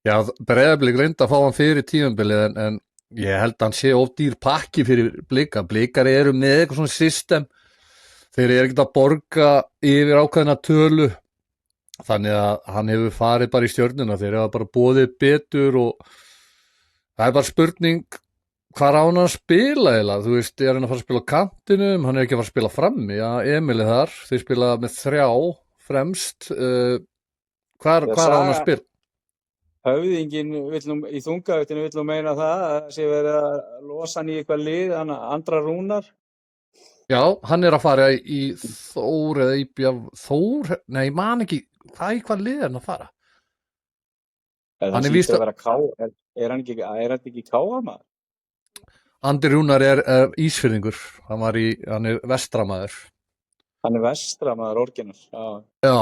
Já, Breiðablik reyndi að fá hann fyrir tímabilið en ég held að hann sé of dýr pakki fyrir Blika. Blikar eru með eitthvað svona system. Þeir eru ekkert að borga yfir ákveðna tölu. Þannig að hann hefur farið bara í stjörnuna. Þeir eru bara boðið betur og það er bara spurning hvað á hann að spila eiginlega. Þú veist, er hann að fara að spila á kantinum, hann er ekki að fara að spila frammi. Já, Emil er þar. Þeir spila með 3 fremst. Hvað á hann að spila? Höfðinginn í þungavettinu vill nú meina það sé verið að losa hann í eitthvað lið, Andra Rúnar. Já, hann er að fara í Þór eða í Þór, nei, ég man ekki, hvað lið er hann að fara? Hann er víst að vera er hann ekki Káamaður? Andri Rúnar er Ísfirðingur, hann er vestramaður. Hann er vestramaður, orginal. Já,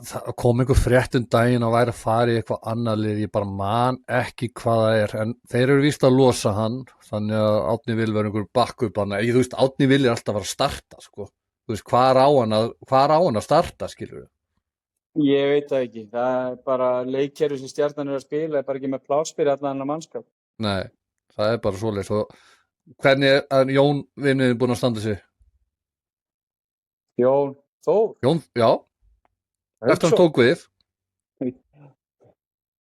það kom einhver frétt daginn að væri að fara í eitthvað annað lið, ég bara man ekki hvað það er, en þeir eru víst að losa hann, þannig að Árni Vil verður einhver backup hann, þú veist, Árni Vil er alltaf að fara að starta, sko, þú veist, hvað er á hann að starta, skilur við? Ég veit það ekki, það er bara leikkerfi sem Stjarnan er að spila, er bara ekki með pláss fyrir allan annan mannskap. Nei, það er bara svoleiðis, og hvernig er Jón vinniðin búinn að standa sig? Jón Þór? Jón, já, eftir hann tók við.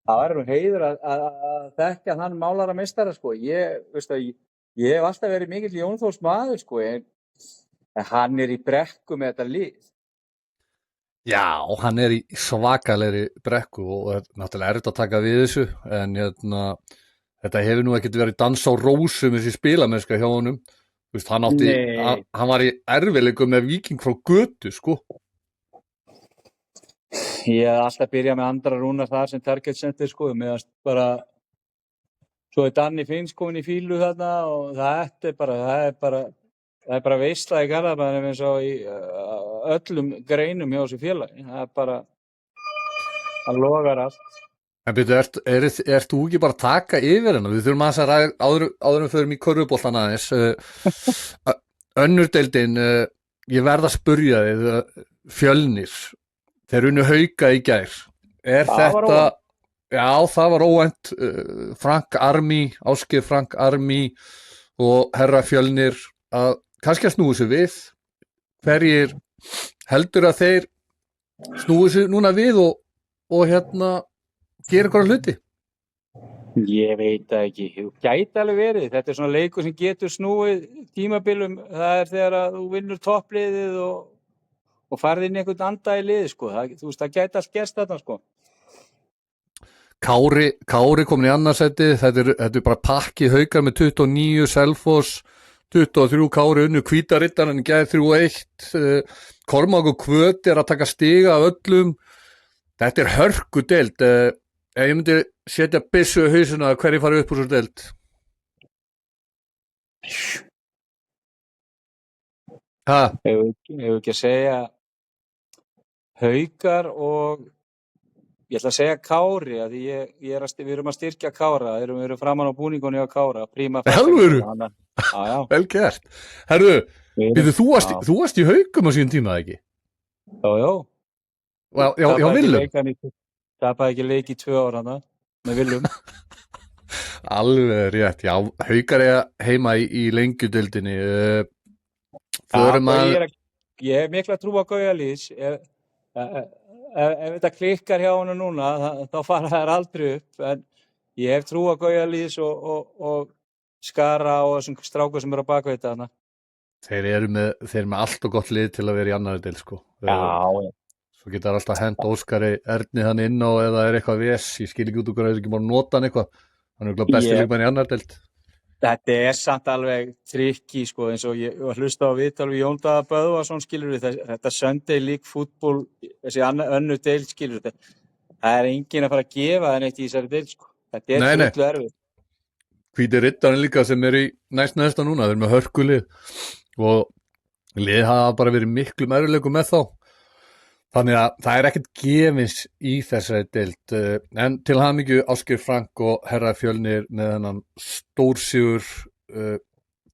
Það er heiður að þekkja þann málara-meistara, sko. Ég hef alltaf verið mikill Jón Þórs maður, sko, en hann er í brekku með þetta lið. Já, hann er í svakalegri brekku og það er náttúrulega erfitt að taka við þessu, en þetta hefur nú ekkert verið dans á rósum þessi spilamennska hjá honum. Veist, hann var í erfiðleikum með Víking frá götu, sko. Ég hef alltaf byrjað með Andra Rúnar þar sem target center, sko, meðan bara svo er Danni Finns komin í fílu þarna og það er bara veisla í Garðabænum eins og í öllum greinum hjá þessu félagi. Það er bara, það logar allt. En byrju, ert þú ekki bara að taka yfir hennar? Við þurfum að ræða áður en við förum í körfuboltan aðeins. Önnur deildin, ég verð að spurja þig, Fjölnir, þeir unnu Hauka í gær. Það var óvænt. Frank Army, Ásgeir Frank Army og herra Fjölnir að kannski að snúi sig við. Hverjir heldur að þeir snúi sig núna við og gera einhverja hluti? Ég veit það ekki. Þú gæti alveg verið. Þetta er svona leikur sem getur snúið tímabilum. Það er þegar að þú vinnur toppliðið og farið inn í einhvern anda í liði, sko. Það gæti allt gerst þarna, sko. Kári komin í annarsæti. Þetta er bara pakki Haukar með 29, Selfoss 23, Kári unnu Hvítariddarann í gær 3-1. Kormák og Hvöt er að taka stiga af öllum. Þetta er hörku deild. Ef ég myndi setja byssu í hausina, hverju farið upp úr svo deild? Hefur ekki að segja Haukar og ég ætla að segja Kári, að við erum að styrkja Kára, við erum framan á búningunni á Kára. Helvuru? Já. Vel gert. Herðu, þú varst í Haukum á síðan tíma, ekki? Já, Willum. Tapaði ekki leik í 2 ára með Willum. Alveg rétt, já. Haukar er heima í lengjudeildinni. Ég hef mikla trú á Gauja Lýðs. Ef þetta klikkar hjá hann núna, þá fara þær aldrei upp. En ég hef trú á Gauja Lýðs og Skara og þessum strákur sem eru á bakvið þetta. Þeir eru með allt og gott lið til að vera í annarri deild, sko. Já. Svo geta það alltaf hent Óskari Erni hann inn á eða er eitthvað ves. Ég skil ekki út okkur að það er ekki bara að nota hann eitthvað. Hann er besti leikmann í annar deild. Þetta er samt alveg trikki, sko, eins og ég hlusta á viðtal við Jón Daða Böðvarsson, skilur við, þetta Sunday League Football, þessi önnur deild, skilur við, það er enginn að fara að gefa það neitt í þessari deild, sko. Þetta er fullu erfið. Hvítariddarinn líka sem er í næsta núna, þeir eru með hörkulið og lið hafa bara verið miklu erfiðleikum með þá. Þannig að það er ekkert gefins í þessari deild, en til hamingju Ásgeir Frank og herra Fjölnir með hennan stórsigur,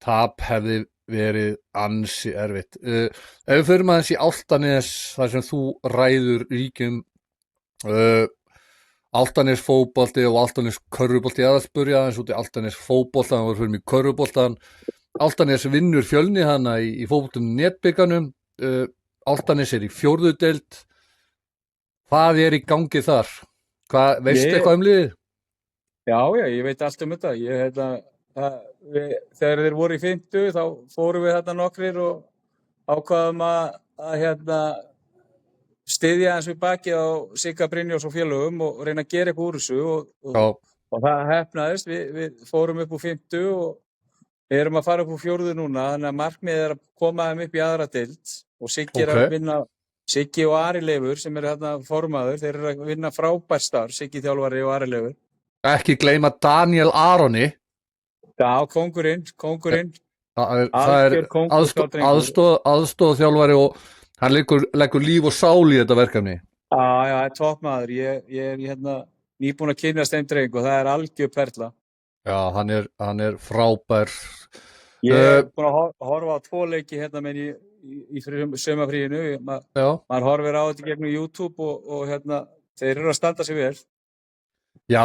tap hefði verið ansi erfitt. Ef við förum aðeins í Álftanes, þar sem þú ræður ríkjum, Álftanes fótbolti og Álftanes körfubolti, að spurja aðeins út í Álftanes fótbolta, þannig að við förum í körfuboltan. Álftanes vinnur Fjölni hana í fótboltum netbygganum, Álftanes í 4. deild. Hvað er í gangi þar? Veistu eitthvað um liðið? Já, ég veit allt um þetta. Þegar þeir voru í 5. þá fórum við þetta nokkrir og ákvaðum að styðja eins við bakið á Sigga Brynjólfs og félögum og reyna að gera eitthvað úr þessu og það heppnaðist. Við fórum upp úr 5. og við erum að fara upp úr 4. núna, þannig að markmiðið er að koma þeim upp í aðra deild og Siggi er að vinna, Siggi og Ari Leifur sem eru þarna formaður, þeir eru að vinna frábært starf, Siggi þjálfari og Ari Leifur. Ekki gleyma Daniel Aroni. Já, kóngurinn. Það er aðstoð þjálfari og hann leggur líf og sál í þetta verkefni. Já, það er toppmaður. Ég er nýbúinn að kynnast þeim dreng og það er algjör perla. Já, hann er frábær. Ég er búinn að horfa á 2 leiki með í sumarfríinu. Maður horfir á þetta gegnum YouTube og þeir eru að standa sig vel. Já,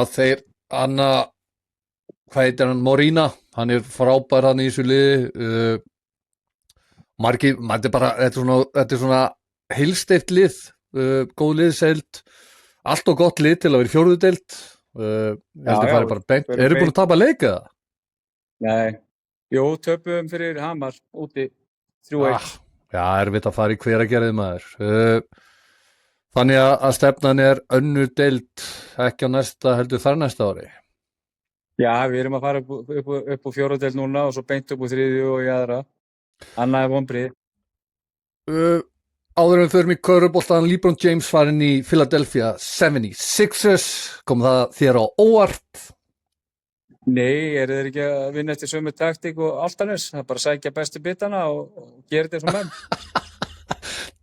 hvað heitir hann, Morína, hann er frábær hann í þessu liði, þetta er svona heilsteypt lið, góð liðseild, allt og gott lið til að vera í 4. deild, það bara beint, eru búin að tapa leika það? Nei, töpum fyrir Hamar úti 3-1. Já, erfitt að fara í Hveragerði maður, þannig að stefnan er önnur deild, ekki á næsta, heldur þar næsta ári. Já, við erum að fara upp á 4. deild núna og svo beint upp á 3. og í aðra. Annað er vonbrigði. Áður en við förum í körfuboltan, LeBron James farin í Philadelphia 76ers, kom það þér á óvart? Nei, eru þeir ekki að vinna eftir sömu taktík og Álftanes? Það er bara að sækja bestu bitana og gera þetta eins og menn.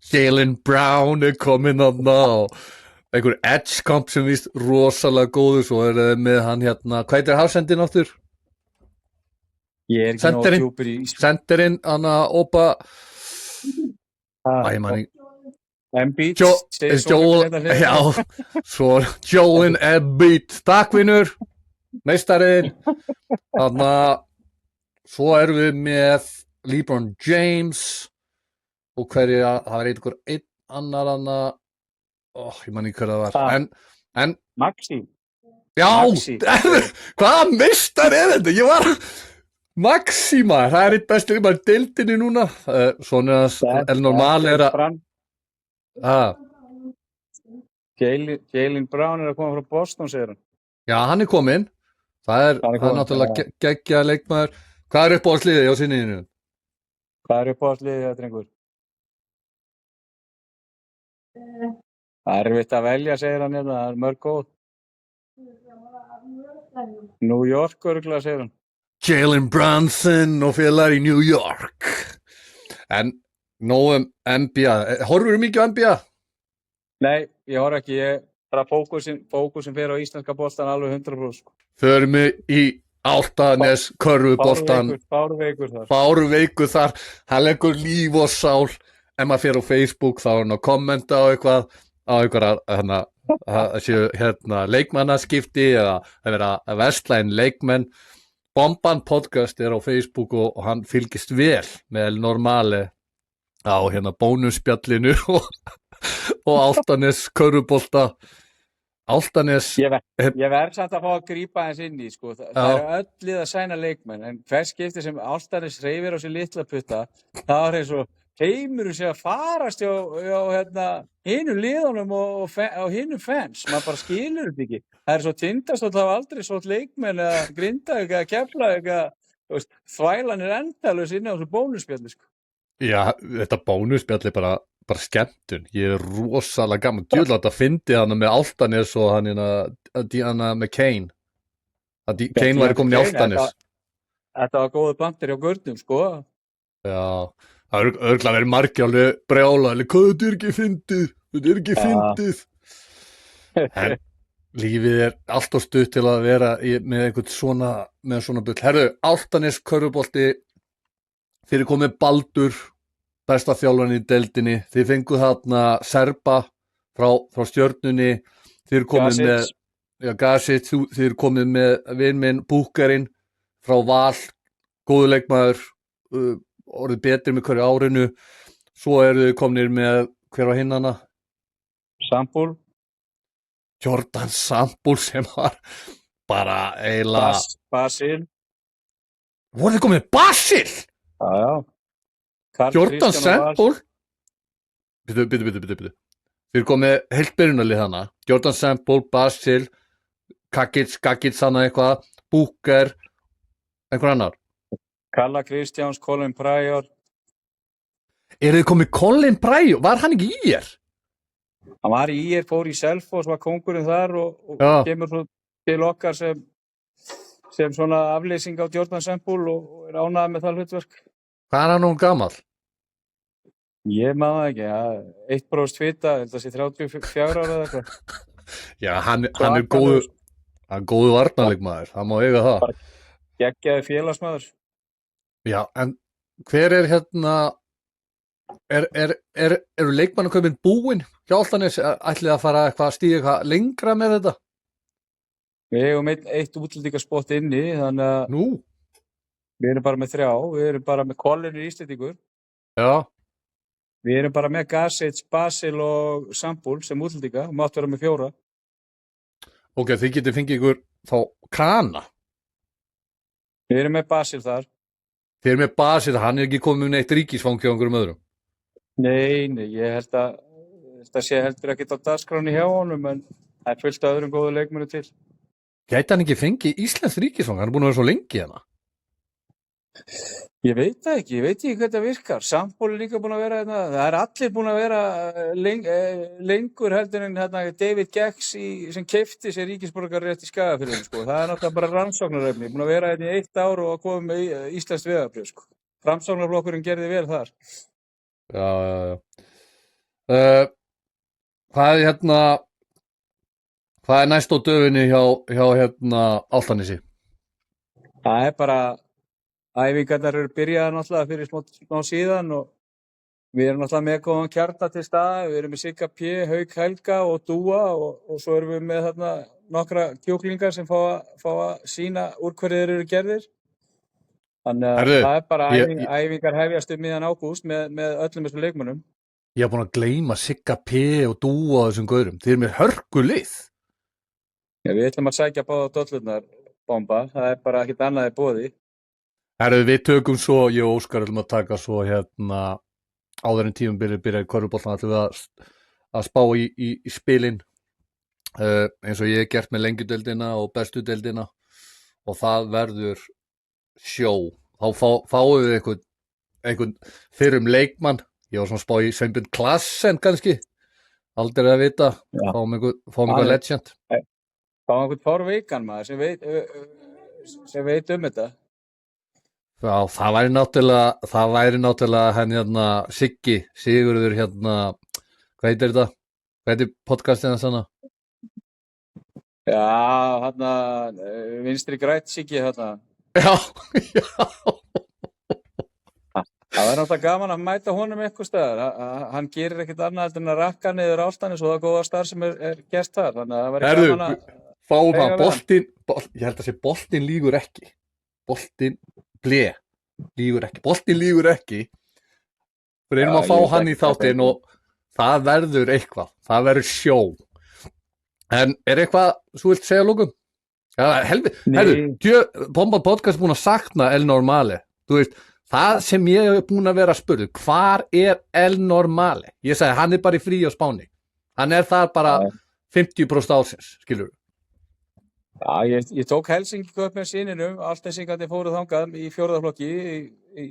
Jaylen Brown er kominn þarna og einhver edge comp sem víst rosalega góður, svo er það með hann hvað heitir hafsendin áttur? Ég er ekki nóg djúpur í senderinn, Opa Embiid svo Joel Embiid, takk vinnur meistarinn, svo erum við með LeBron James og það er einhver einn annar ég man ekki hver það var en Maxi hvaða meistar er þetta? Ég var Maxima, það er eitt bestur í deildinni núna, svona normal er að Jaylen Brown er að koma frá Boston, segir hann. Já, hann er kominn, það er náttúrulega geggjað leikmaður. Hvað er uppáhaldsliðið á sinniðinu? Hvað er uppáhaldsliðið, drengur? Það er erfitt að velja, segir hann, það er mörg góð. New York, örgulega, segir hann. Jalen Brunson og félagar í New York. En nóg NBA. Horfur mikið á NBA? Nei, ég horf ekki. Bara fókusin fer á íslenska boltan alveg 100%. Förum við í Álftanes körfuboltan. Báruveikur þar. Hann leggur líf og sál. Ef maður fer á Facebook þá er hann að kommenta á einhverja leikmannaskipti eða að vera að versla inn leikmenn. Bomban podcast er á Facebook og hann fylgist vel með normali á bónusspjallinu og Álftanes körfubolta. Álftanes Ég verð samt að fá að grípa eins inn í sko. Það eru öll lið að sæna leikmenn en hvers skipti sem Álftanes hreyfir á sér litla putta það er eins og heimurinn sé að farast hjá hinum liðunum og hinum fans, maður bara skilur þetta ekki. Það er svo Tindastóll hafa aldrei svo leikmenn eða Grindavík eða Keflavík þvælan er endalaus inni á þessu bónusspjalli sko. Já, þetta bónusspjalli er bara skemmtun. Ég er rosalega gaman djúðlega að fyndi hana með Álftanes og hana með Kane. Kane væri komin í Álftanes. Þetta var góðu bandir hjá Gurnum sko. Já. Það er örgulega verið margir alveg brjála, hvað þetta er ekki fyndið? þetta ekki fyndið. En lífið allt og stutt til að vera með einhvern svona bull. Herðu, Álftanes körfubolti, þeir komið Baldur, besta þjálfarinn í deildinni, þeir fenguð þarna Serba frá Stjörnunni, þeir komið með Gasic, þeir komið með vin minn Búkarinn frá Val, góður leikmaður, orðið betri með hverju árinu, svo eru þau komnir með hver á hinnana? Sambúl. Jordan Sambúl sem var bara eiginlega... Basil. Voru þið komið með Basil? Já. Jordan Sambúl? Byttu. Þeir komið heilt byrjunarlið hana. Jordan Sambúl, Basil, Kakic hana eitthvað, Búker, einhver annar. Kalla Kristjáns, Colin Pryor. Eru þið komið Colin Pryor? Var hann ekki í IR? Hann var í IR, fór í Selfoss, var kóngurinn þar og kemur svo til okkar sem svona afleysing á Jordan Sambúl og er ánægður með það hlutverk. Hvað er hann nú gamall? Ég maður ekki, 1% fita, held að sé 34 ára eða eitthvað. Já, hann er góðu varnarleikmaður, það má eiga það. Geggjaði félagsmaður. Já, en hver er hérna, eru leikmannaköpin búin hjá Álftanes, ætlið að fara eitthvað að stíga eitthvað lengra með þetta? Við hefum eitt útlendingaspott inni, þannig að Nú? Við erum bara með 3, við erum bara með Colin Íslendingur. Já. Við erum bara með Gasic, Basil og Sambúl sem útlendinga og mátt vera með 4. Ok, þið getið fengið ykkur þá Kana. Við erum með Basil þar. Þið erum með Basil, hann er ekki komið með neitt ríkisfang hjá einhverjum öðrum. Nei, ég held að sé heldur ekki á dagskráni hjá honum, en það er fullt af öðrum góðu leikmönnum til. Gæti hann ekki fengið íslenskt ríkisfang? Hann er búin að vera svo lengi hérna. Ég veit það ekki, ég veit ekki hvað það virkar. Sambúl er líka búin að vera hérna, það er allir búin að vera lengur heldur en hérna David Geggs sem keypti sér ríkisborgararétt í Skagafirðinum, sko. Það er náttúrulega bara rannsóknarefni, búin að vera hérna í 1 ár og að koma með íslenskt vegabréf, sko. Framsóknarflokkurinn gerði vel þar. Já. Hvað er næst á döfinni hjá hérna Álftanesi? Það er bara æfingarnar eru byrjaðar náttúrulega fyrir smá síðan og við erum náttúrulega með góðan kjarna til staða. Við erum með Sigga P, Hauk Helga og Dúa og svo erum við með þarna nokkra kjúklingar sem fá að sýna úr hverju þeir eru gerðir. Þannig að það er bara æfingar hefjast miðjan ágúst með öllum þessum leikmönnum. Ég hef búin að gleyma Sigga P og Dúa og þessum gaurum. Þeir eru með hörkulið. Já, við ætlum að sækja báða dollurnar, bomba. Það er bara ekkert annað í boði. Við tökum svo, ég og Óskar ætlum að taka svo hérna áður en tímabilið byrjaði körfuboltann, ætlum við að spá í spilin eins og ég hef gert með lengjudeildina og bestu deildina og það verður sjó. Þá fáum við einhvern fyrrum leikmann, ég var svona að spá í Sveinbjörn Klassen kannski, aldrei að vita, fáum einhvern legend. Fáum einhvern fárveikan maður sem veit þetta. Já, það væri náttúrulega henni hérna Sigurður hérna, hvað heitir þetta? Hvað heitir podcastið hans hana? Já, hérna, vinstri grætt Siggi hérna. Já. Það væri náttúrulega gaman að mæta honum eitthvað staðar. Hann gerir ekkert annað en að rakka niður Álftanes og það er góða starf sem er gert þar. Þannig að það væri gaman að... Fáum hann ég held að sé boltinn lígur ekki. Boltinn lígur ekki. Við erum að fá hann í þáttinn og það verður eitthvað. Það verður sjó. En er eitthvað, þú vilt segja lókum? Bomba podcast er búin að sakna El Normale. Þú veist, það sem ég hef búin að vera að spurðu, hvar er El Normale? Ég segi, hann er bara í frí á Spáni. Hann er þar bara 50% ásins, skilur þú? Já, ég tók Helsingi upp með syninum, Álftanessingandi fóru þangað í 4. flokki í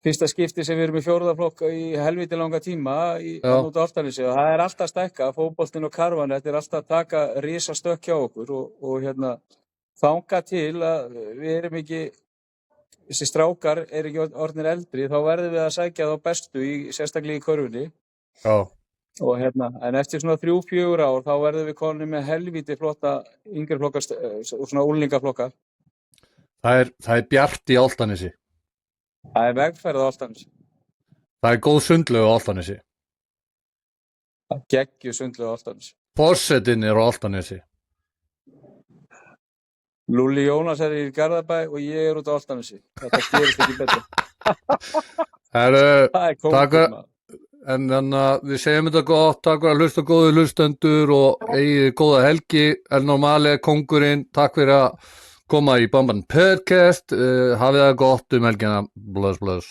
fyrsta skipti sem við erum í 4. flokk í helviti langa tíma út á Álftanesi og það er alltaf að stækka, fótboltinn og karvan, þetta er alltaf að taka risastökk hjá okkur og hérna þangað til að við erum ekki, þessi strákar er ekki orðnir eldri, þá verðum við að sækja þá bestu sérstaklega í körfunni. Já. og en eftir svona 3-4 ár þá verðum við komin með helvíti flotta yngri flokkar og svona úlingaflokkar. Það er bjart í Álftanesi. Það er vegferð á Álftanesi. Það er góð sundlaug á Álftanesi. Það geggju sundlaug á Álftanesi. Forsetinn er á Álftanesi. Lúlli Jónas er í Garðabæ og ég er út á Álftanesi. Þetta gerist ekki betur. Það er kóngur, maður. En við segjum þetta gott, takk fyrir að hlusta góðu hlustendur og eigið góða helgi. El Normale, kóngurinn, takk fyrir að koma í Bamban Podcast. Hafið það gott helgina. Bless.